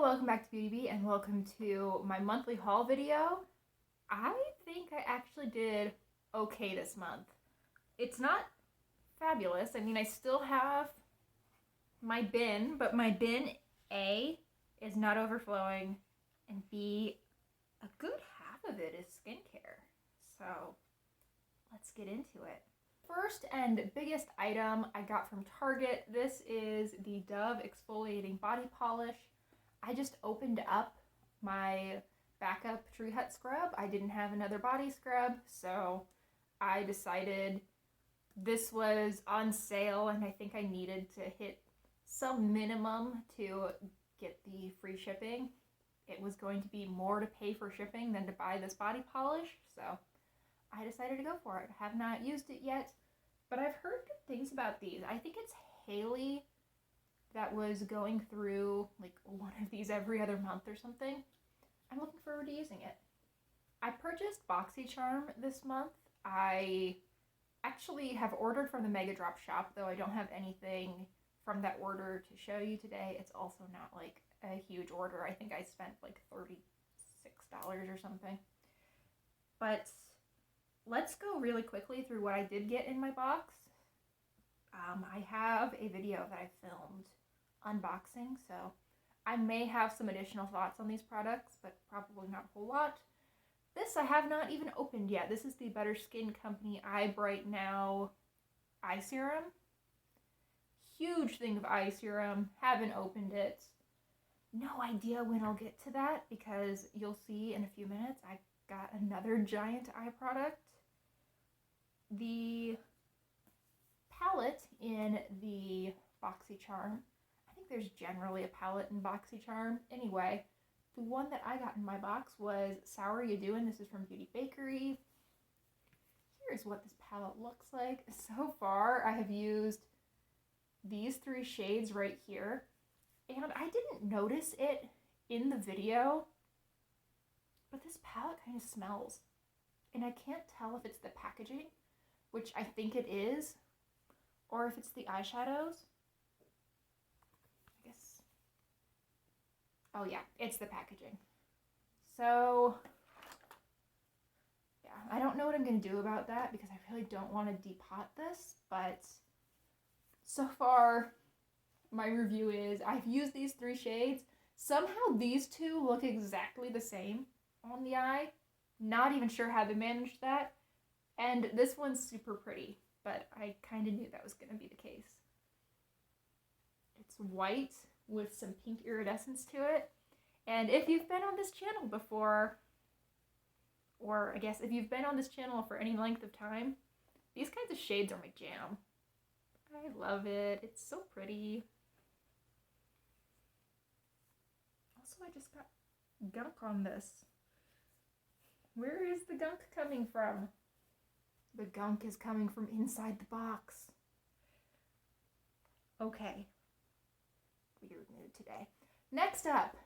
welcome back to Beauty Bee and welcome to my monthly haul video. I think I actually did okay this month. It's not fabulous. I mean, I still have my bin, but my bin A is not overflowing and B, a good half of it is skincare. So let's get into it. First and biggest item I got from Target. This is the Dove Exfoliating Body Polish. I just opened up my backup Tree Hut scrub. I didn't have another body scrub, so I decided this was on sale and I think I needed to hit some minimum to get the free shipping. It was going to be more to pay for shipping than to buy this body polish, so I decided to go for it. I have not used it yet, but I've heard good things about these. I think it's Haley that was going through like one of these every other month or something. I'm looking forward to using it. I purchased Boxycharm this month. I actually have ordered from the Mega Drop shop, though I don't have anything from that order to show you today. It's also not like a huge order. I think I spent like $36 or something. But let's go really quickly through what I did get in my box. I have a video that I filmed unboxing, so I may have some additional thoughts on these products, but probably not a whole lot. This I have not even opened yet. This is the Better Skin Company Eye Bright Now eye serum. Huge thing of eye serum. Haven't opened it. No idea when I'll get to that because you'll see in a few minutes I got another giant eye product. The palette in the Boxycharm, I think there's generally a palette in Boxycharm. Anyway, the one that I got in my box was Sour You Doin'. This is from Beauty Bakery. Here's what this palette looks like. So far, I have used these three shades right here, and I didn't notice it in the video, but this palette kind of smells, and I can't tell if it's the packaging, which I think it is, or if it's the eyeshadows. I guess. Oh yeah, it's the packaging. So yeah, I don't know what I'm going to do about that because I really don't want to depot this, but so far my review is I've used these three shades. Somehow these two look exactly the same on the eye. Not even sure how they managed that. And this one's super pretty, but I kind of knew that was going to be the case. It's white with some pink iridescence to it. And if you've been on this channel before, or I guess if you've been on this channel for any length of time, these kinds of shades are my jam. I love it. It's so pretty. Also, I just got gunk on this. Where is the gunk coming from? The gunk is coming from inside the box. Okay. Weird mood today. Next up,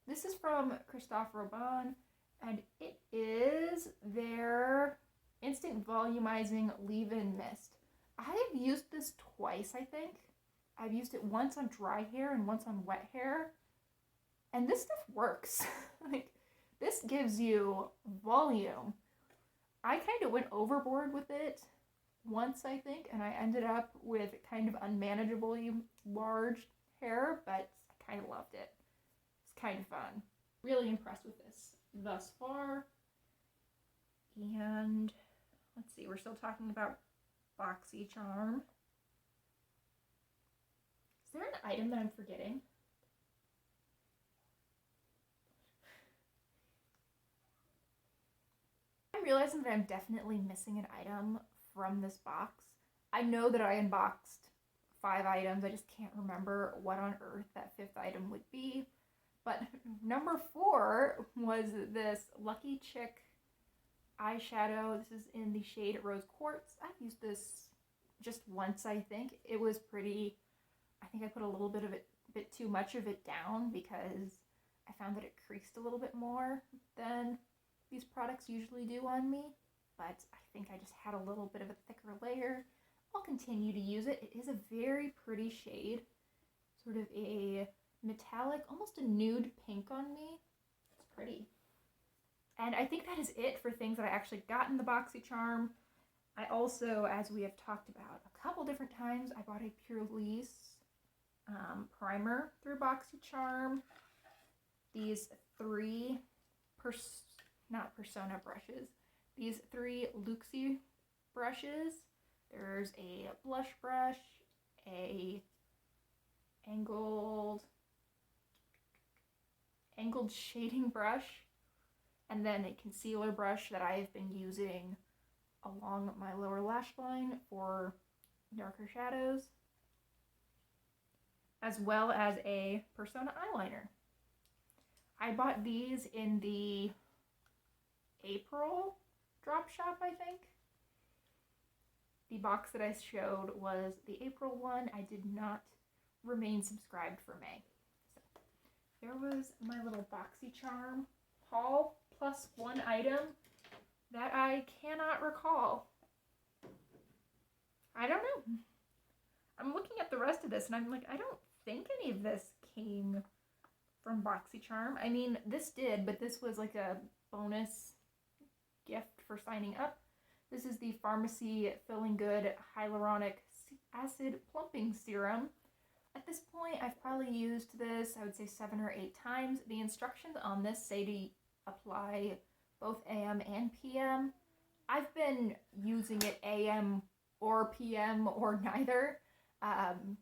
this is from Christophe Robin, and it is their Instant Volumizing Leave-In Mist. I have used this twice, I think. I've used it once on dry hair and once on wet hair, and this stuff works. Like, this gives you volume. I kind of went overboard with it once, I think, and I ended up with kind of unmanageably large hair, but I kind of loved it. It's kind of fun. Really impressed with this thus far. And let's see, we're still talking about Boxycharm. Is there an item that I'm forgetting? I'm realizing that I'm definitely missing an item from this box. I know that I unboxed 5 items. I just can't remember what on earth that 5th item would be. But number 4 was this Lucky Chick eyeshadow. This is in the shade Rose Quartz. I've used this just once, I think. It was pretty. I think I put a little bit too much of it down because I found that it creased a little bit more than these products usually do on me, but I think I just had a little bit of a thicker layer. I'll continue to use it. It is a very pretty shade, sort of a metallic, almost a nude pink on me. It's pretty. And I think that is it for things that I actually got in the Boxycharm. I also, as we have talked about a couple different times, I bought a Pure Release primer through Boxycharm. These three, not Persona brushes, these three Luxie brushes. There's a blush brush, a angled shading brush, and then a concealer brush that I have been using along my lower lash line for darker shadows, as well as a Persona eyeliner. I bought these in the April drop shop, I think. The box that I showed was the April one. I did not remain subscribed for May. So there was my little Boxycharm haul, plus one item that I cannot recall. I don't know. I'm looking at the rest of this and I'm like, I don't think any of this came from Boxycharm. I mean, this did, but this was like a bonus gift for signing up. This is the Pharmacy Feeling Good Hyaluronic Acid Plumping Serum. At this point, I've probably used this, I would say 7 or 8 times. The instructions on this say to apply both AM and PM. I've been using it AM or PM or neither. I'm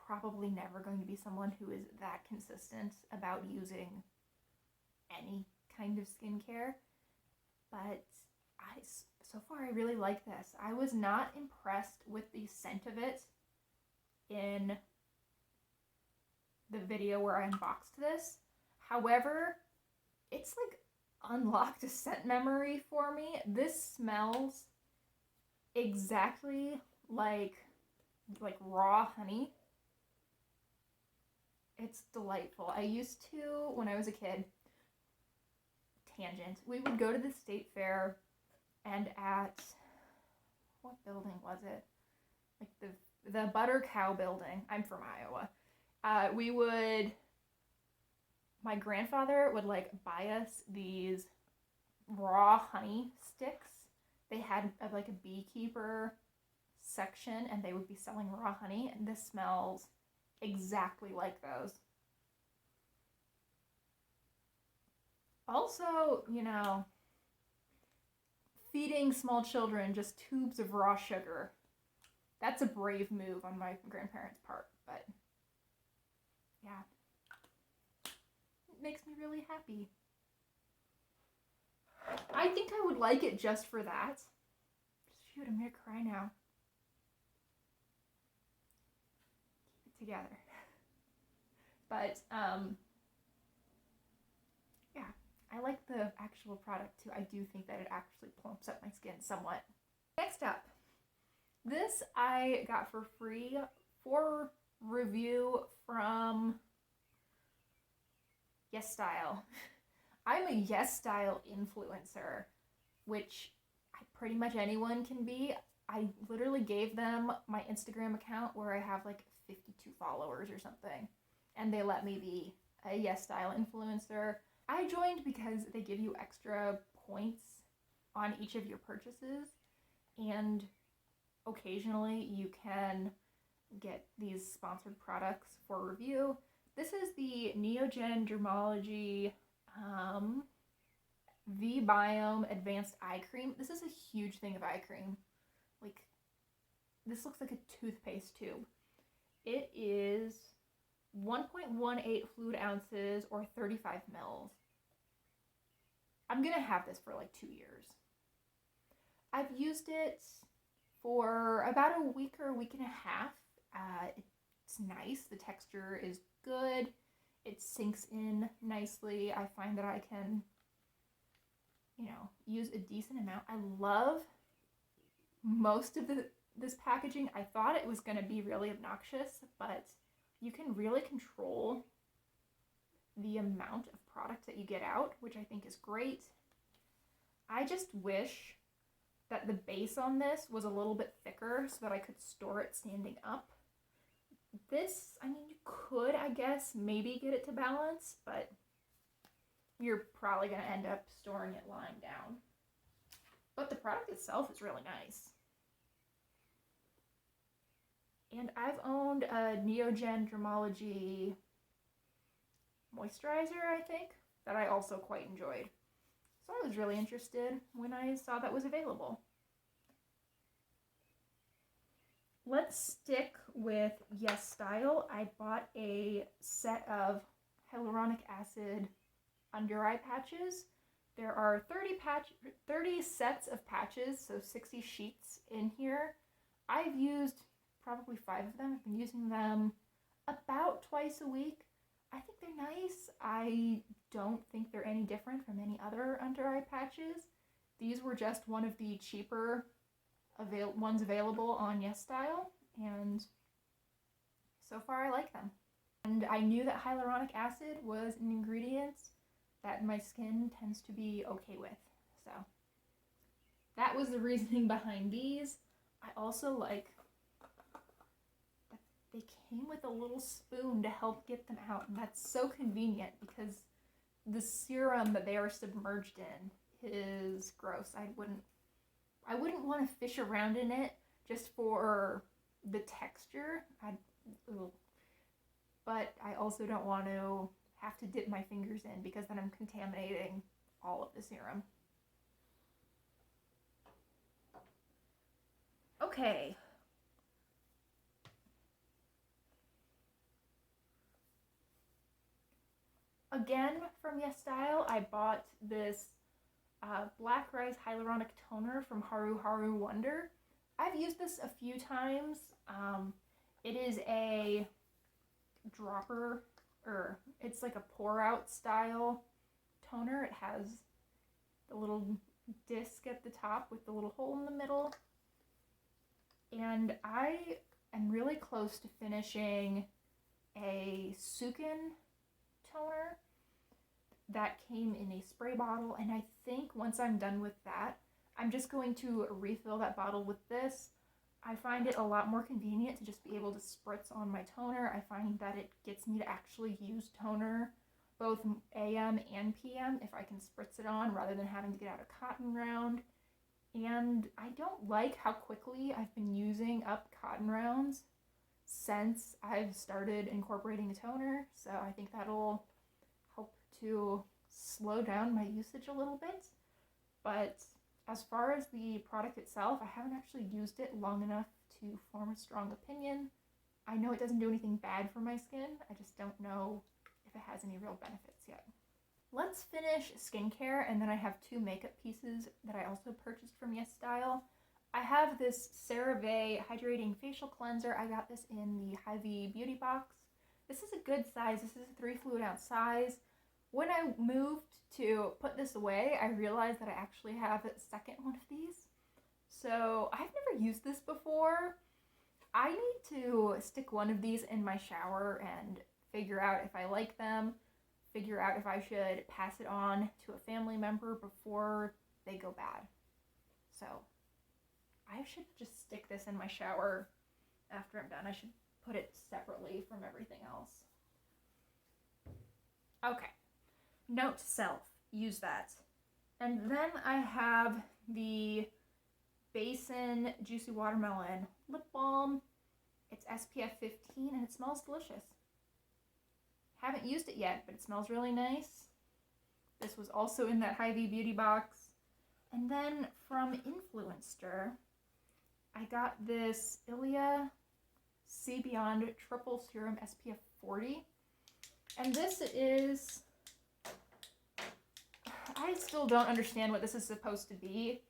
probably never going to be someone who is that consistent about using any kind of skincare. But so far I really like this. I was not impressed with the scent of it in the video where I unboxed this. However, it's like unlocked a scent memory for me. This smells exactly like raw honey. It's delightful. I used to, when I was a kid, tangent, we would go to the state fair, and at, what building was it? Like the Butter Cow building. I'm from Iowa. My grandfather would like buy us these raw honey sticks. They had like a beekeeper section and they would be selling raw honey, and this smells exactly like those. Also, you know, feeding small children just tubes of raw sugar. That's a brave move on my grandparents' part, but yeah. It makes me really happy. I think I would like it just for that. Shoot, I'm gonna cry now. Keep it together. But, yeah, I like the actual product too. I do think that it actually plumps up my skin somewhat. Next up, this I got for free for review from Yes Style. I'm a Yes Style influencer, which pretty much anyone can be. I literally gave them my Instagram account where I have like 52 followers or something, and they let me be a Yes Style influencer. I joined because they give you extra points on each of your purchases, and occasionally you can get these sponsored products for review. This is the Neogen Dermalogy Biome Advanced Eye Cream. This is a huge thing of eye cream. Like, this looks like a toothpaste tube. It is 1.18 fluid ounces or 35 mils. I'm gonna have this for like 2 years. I've used it for about a week or a week and a half. It's nice. The texture is good. It sinks in nicely. I find that I can, you know, use a decent amount. I love most of this packaging. I thought it was going to be really obnoxious, but you can really control the amount of product that you get out, which I think is great. I just wish that the base on this was a little bit thicker so that I could store it standing up. This, I mean, you could, I guess, maybe get it to balance, but you're probably going to end up storing it lying down. But the product itself is really nice. And I've owned a Neogen Dermalogy moisturizer, I think, that I also quite enjoyed. So I was really interested when I saw that was available. Let's stick with Yes Style. I bought a set of Hyaluronic Acid under eye patches. There are 30 sets of patches, so 60 sheets in here. I've used probably 5 of them. I've been using them about twice a week. I think they're nice. I don't think they're any different from any other under eye patches. These were just one of the cheaper ones available on Yes Style, and so far I like them. And I knew that hyaluronic acid was an ingredient that my skin tends to be okay with, so that was the reasoning behind these. I also like that they came with a little spoon to help get them out, and that's so convenient because the serum that they are submerged in is gross. I wouldn't want to fish around in it just for the texture. But I also don't want to have to dip my fingers in because then I'm contaminating all of the serum. Okay. Again, from Yes Style, I bought this Black Rice Hyaluronic Toner from Haru Haru Wonder. I've used this a few times. It is a dropper, or it's like a pour out style toner. It has the little disc at the top with the little hole in the middle. And I am really close to finishing a Sukin toner that came in a spray bottle, and I think once I'm done with that, I'm just going to refill that bottle with this. I find it a lot more convenient to just be able to spritz on my toner. I find that it gets me to actually use toner both AM and PM if I can spritz it on rather than having to get out a cotton round. And I don't like how quickly I've been using up cotton rounds since I've started incorporating a toner, so I think that'll help to slow down my usage a little bit. But as far as the product itself, I haven't actually used it long enough to form a strong opinion. I know it doesn't do anything bad for my skin, I just don't know if it has any real benefits yet. Let's finish skincare, and then I have 2 makeup pieces that I also purchased from Yes Style. I have this Cerave Hydrating Facial Cleanser. I got this in the Hy-Vee Beauty Box. This is a good size. This is a 3 fluid ounce size. When I moved to put this away, I realized that I actually have a second one of these. So I've never used this before. I need to stick one of these in my shower and figure out if I like them, figure out if I should pass it on to a family member before they go bad. So I should just stick this in my shower after I'm done. I should put it separately from everything else. Okay. Note to self, use that. And then I have the Basin Juicy Watermelon Lip Balm. It's SPF 15 and it smells delicious. Haven't used it yet, but it smells really nice. This was also in that Hy-Vee Beauty Box. And then from Influenster, I got this Ilia See Beyond Triple Serum SPF 40. And this is, I still don't understand what this is supposed to be.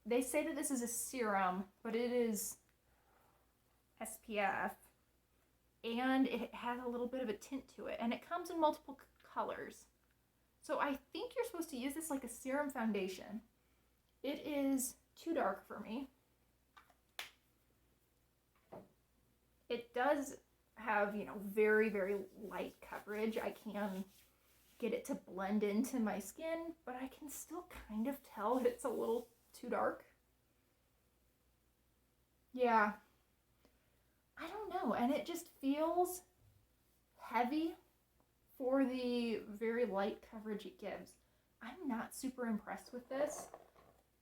They say that this is a serum, but it is SPF. And it has a little bit of a tint to it. And it comes in multiple colors. So I think you're supposed to use this like a serum foundation. It is too dark for me. It does have, very, very light coverage. I can get it to blend into my skin, but I can still kind of tell that it's a little too dark. Yeah. I don't know, and it just feels heavy for the very light coverage it gives. I'm not super impressed with this.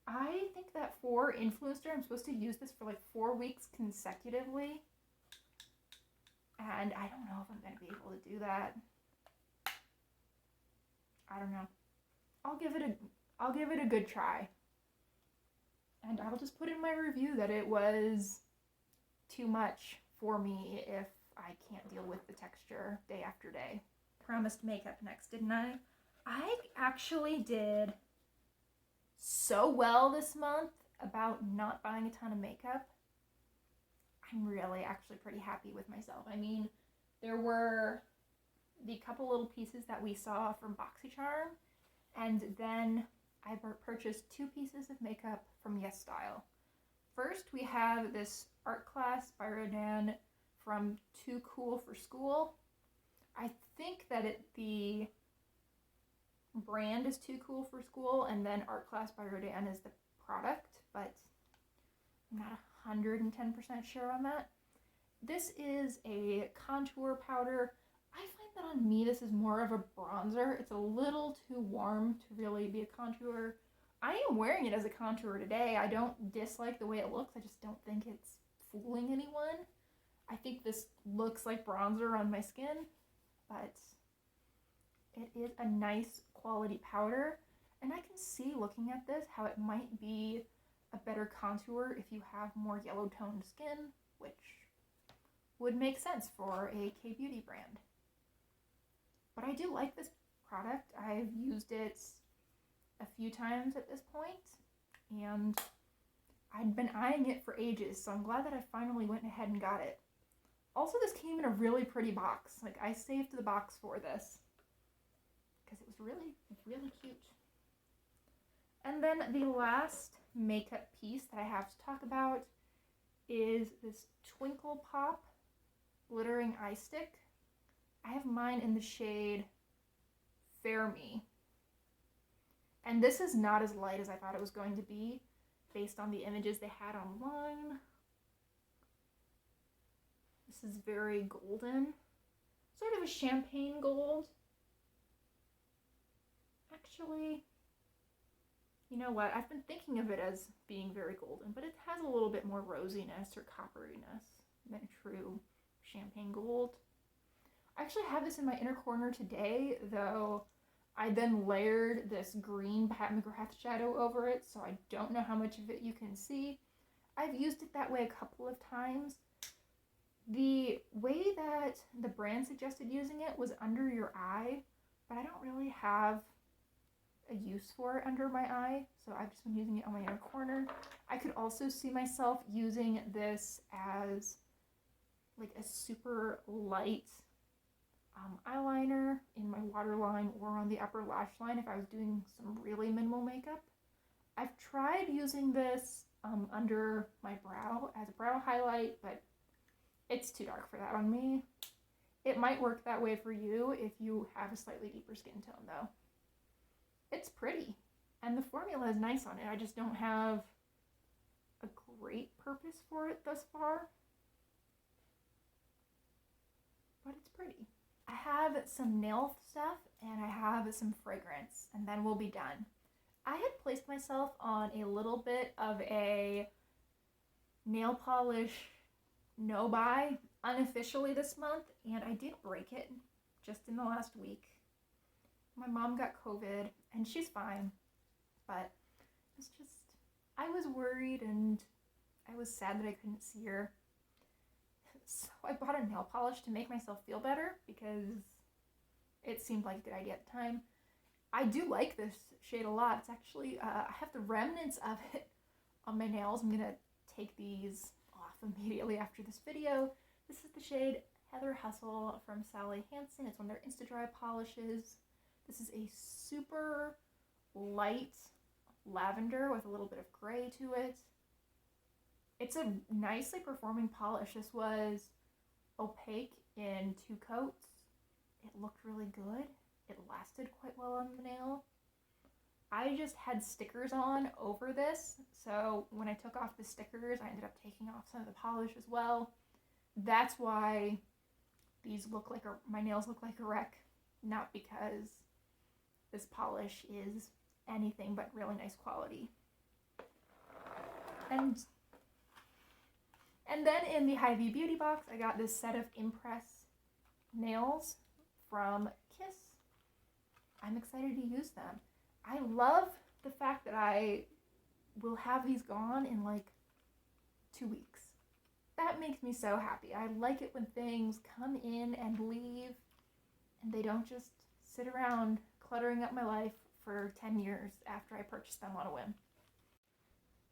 I think that for influencer, I'm supposed to use this for like 4 weeks consecutively. And I don't know if I'm going to be able to do that. I don't know. I'll give it a good try. And I'll just put in my review that it was too much for me if I can't deal with the texture day after day. Promised makeup next, didn't I? I actually did so well this month about not buying a ton of makeup. I'm really actually pretty happy with myself. I mean, there were the couple little pieces that we saw from Boxycharm, and then I purchased 2 pieces of makeup from Yes Style. First, we have this art class by Rodin from Too Cool for School. I think that the brand is Too Cool for School, and then Art Class by Rodin is the product, but I'm not 110% sure on that. This is a contour powder. I find that on me this is more of a bronzer. It's a little too warm to really be a contour. I am wearing it as a contour today. I don't dislike the way it looks. I just don't think it's fooling anyone. I think this looks like bronzer on my skin, but it is a nice quality powder. And I can see looking at this how it might be a better contour if you have more yellow toned skin, which would make sense for a K-beauty brand. But I do like this product. I've used it a few times at this point, and I'd been eyeing it for ages, so I'm glad that I finally went ahead and got it. Also, this came in a really pretty box. Like, I saved the box for this because it was really, really cute. And then the last makeup piece that I have to talk about is this Twinkle Pop glittering eye stick. I have mine in the shade Fair Me. And this is not as light as I thought it was going to be based on the images they had online. This is very golden, sort of a champagne gold. Actually, you know what? I've been thinking of it as being very golden, but it has a little bit more rosiness or copperiness than true champagne gold. I actually have this in my inner corner today, though I then layered this green Pat McGrath shadow over it, so I don't know how much of it you can see. I've used it that way a couple of times. The way that the brand suggested using it was under your eye, but I don't really have a use for it under my eye, so I've just been using it on my inner corner. I could also see myself using this as like a super light eyeliner in my waterline or on the upper lash line if I was doing some really minimal makeup. I've tried using this under my brow as a brow highlight, but it's too dark for that on me. It might work that way for you if you have a slightly deeper skin tone, though. It's pretty, and the formula is nice on it. I just don't have a great purpose for it thus far, but it's pretty. I have some nail stuff and I have some fragrance, and then we'll be done. I had placed myself on a little bit of a nail polish no-buy unofficially this month, and I did break it just in the last week. My mom got COVID, and she's fine, but it's just, I was worried and I was sad that I couldn't see her. So I bought a nail polish to make myself feel better because it seemed like a good idea at the time. I do like this shade a lot. It's actually, I have the remnants of it on my nails. I'm going to take these off immediately after this video. This is the shade Heather Hustle from Sally Hansen. It's one of their Insta-Dry polishes. This is a super light lavender with a little bit of gray to it. It's a nicely performing polish. This was opaque in 2 coats. It looked really good. It lasted quite well on the nail. I just had stickers on over this, so when I took off the stickers, I ended up taking off some of the polish as well. that's why these look like my nails look like a wreck, not because this polish is anything but really nice quality. And then in the Hy-Vee Beauty box, I got this set of Impress nails from Kiss. I'm excited to use them. I love the fact that I will have these gone in like 2 weeks. That makes me so happy. I like it when things come in and leave and they don't just sit around cluttering up my life for 10 years after I purchased them on a whim.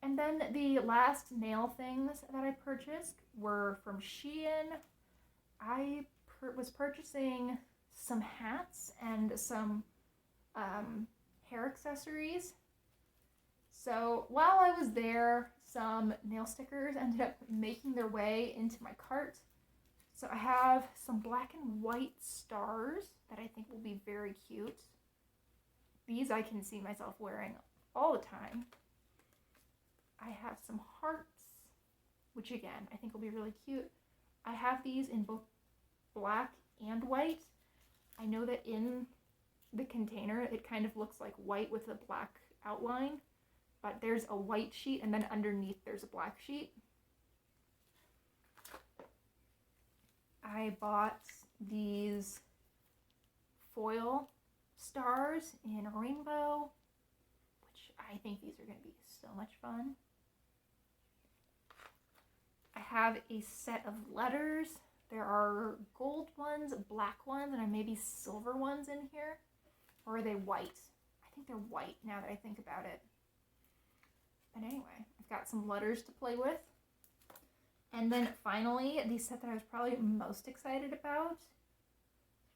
And then the last nail things that I purchased were from Shein. I was purchasing some hats and some hair accessories. So while I was there, some nail stickers ended up making their way into my cart. So I have some black and white stars that I think will be very cute. These I can see myself wearing all the time. I have some hearts, which again, I think will be really cute. I have these in both black and white. I know that in the container, it kind of looks like white with a black outline, but there's a white sheet and then underneath there's a black sheet. I bought these foil stars in rainbow, which I think these are going to be so much fun. I have a set of letters. There are gold ones, black ones, and maybe silver ones in here. Or are they white? I think they're white now that I think about it. But anyway, I've got some letters to play with. And then finally, the set that I was probably most excited about.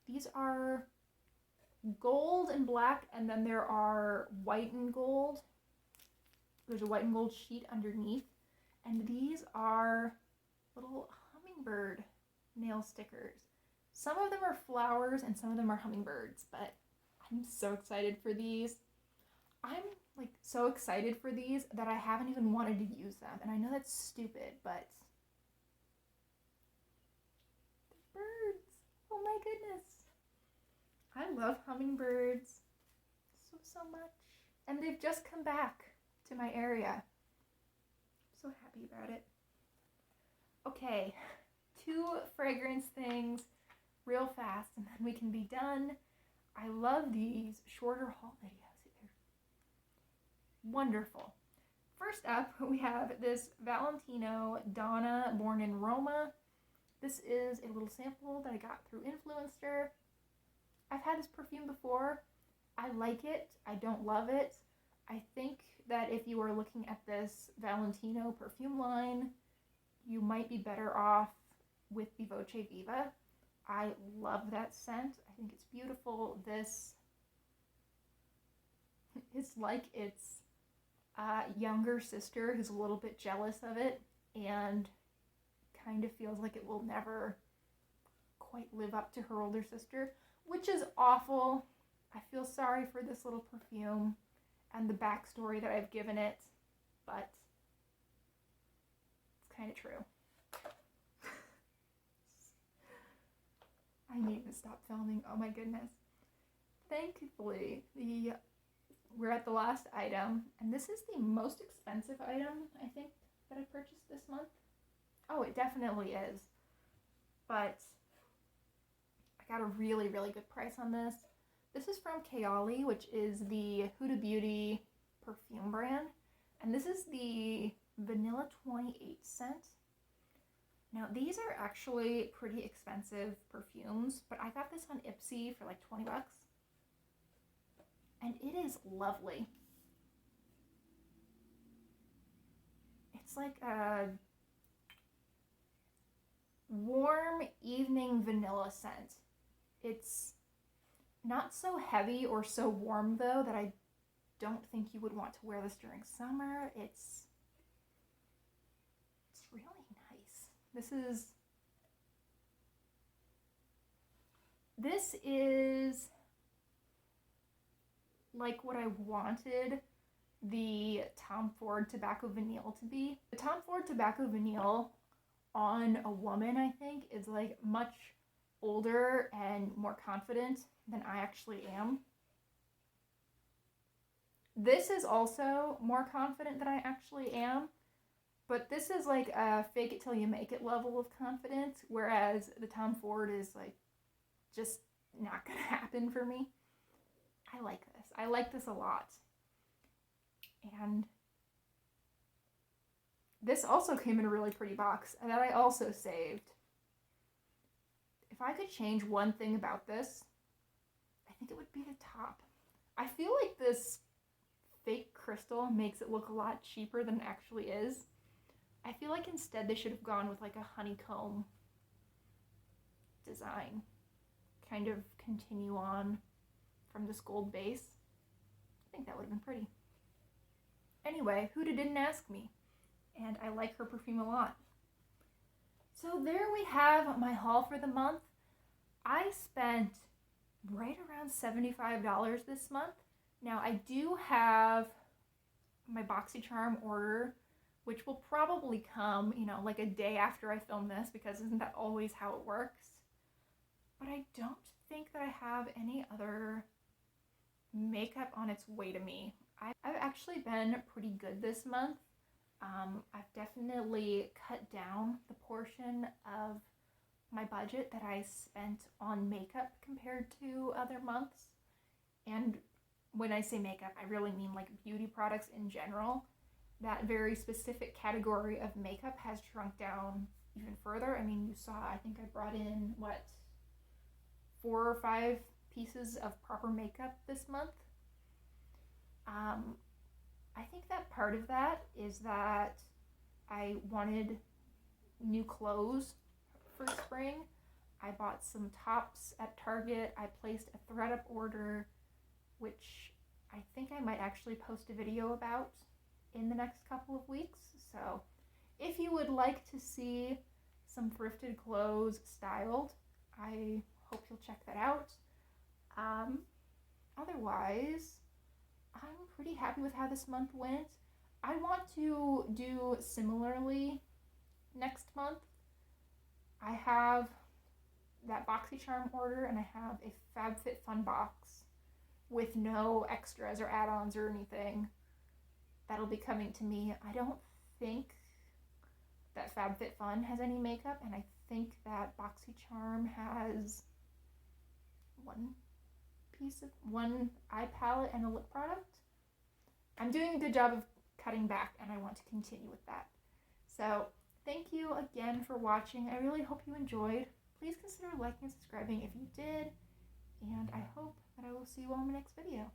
These are gold and black, and then there are white and gold. There's a white and gold sheet underneath. And these are little hummingbird nail stickers. Some of them are flowers and some of them are hummingbirds, but I'm so excited for these. I'm like so excited for these that I haven't even wanted to use them. And I know that's stupid, but the birds. Oh my goodness. I love hummingbirds so much. And they've just come back to my area. So happy about it. Okay, 2 fragrance things real fast and then we can be done. I love these shorter haul videos. They're wonderful. First up, we have this Valentino Donna Born in Roma. This is a little sample that I got through Influencer. I've had this perfume before. I like it. I don't love it. I think that if you are looking at this Valentino perfume line, you might be better off with the Voce Viva. I love that scent. I think it's beautiful. This is like its younger sister who's a little bit jealous of it and kind of feels like it will never quite live up to her older sister, which is awful. I feel sorry for this little perfume and the backstory that I've given it, but it's kind of true. I need to stop filming. Oh my goodness. Thankfully, we're at the last item, and this is the most expensive item, I think, that I purchased this month. Oh, it definitely is. But I got a really, really good price on this. This is from Kayali, which is the Huda Beauty perfume brand. And this is the Vanilla 28 scent. Now, these are actually pretty expensive perfumes, but I got this on Ipsy for like 20 bucks. And it is lovely. It's like a warm evening vanilla scent. It's not so heavy or so warm, though, that I don't think you would want to wear this during summer. It's really nice. This is like what I wanted the Tom Ford Tobacco Vanille to be. The Tom Ford Tobacco Vanille on a woman, I think, is like much older and more confident than I actually am. This is also more confident than I actually am, but this is like a fake it till you make it level of confidence, whereas the Tom Ford is like just not gonna happen for me. I like this. I like this a lot. And this also came in a really pretty box that I also saved. If I could change one thing about this, I think it would be the top. I feel like this fake crystal makes it look a lot cheaper than it actually is. I feel like instead they should have gone with like a honeycomb design. Kind of continue on from this gold base. I think that would have been pretty. Anyway, Huda didn't ask me, and I like her perfume a lot. So there we have my haul for the month. I spent right around $75 this month. Now I do have my Boxycharm order, which will probably come, like a day after I film this, because isn't that always how it works? But I don't think that I have any other makeup on its way to me. I've actually been pretty good this month. I've definitely cut down the portion of my budget that I spent on makeup compared to other months. And when I say makeup, I really mean like beauty products in general. That very specific category of makeup has shrunk down even further. I mean, you saw, I think I brought in, 4 or 5 pieces of proper makeup this month. I think that part of that is that I wanted new clothes for spring. I bought some tops at Target. I placed a ThredUp order, which I think I might actually post a video about in the next couple of weeks. So if you would like to see some thrifted clothes styled, I hope you'll check that out. Otherwise, I'm pretty happy with how this month went. I want to do similarly next month. I have that Boxycharm order, and I have a FabFitFun box with no extras or add-ons or anything. That'll be coming to me. I don't think that FabFitFun has any makeup, and I think that Boxycharm has one eye palette and a lip product. I'm doing a good job of cutting back, and I want to continue with that. So thank you again for watching. I really hope you enjoyed. Please consider liking and subscribing if you did, and I hope that I will see you all in my next video.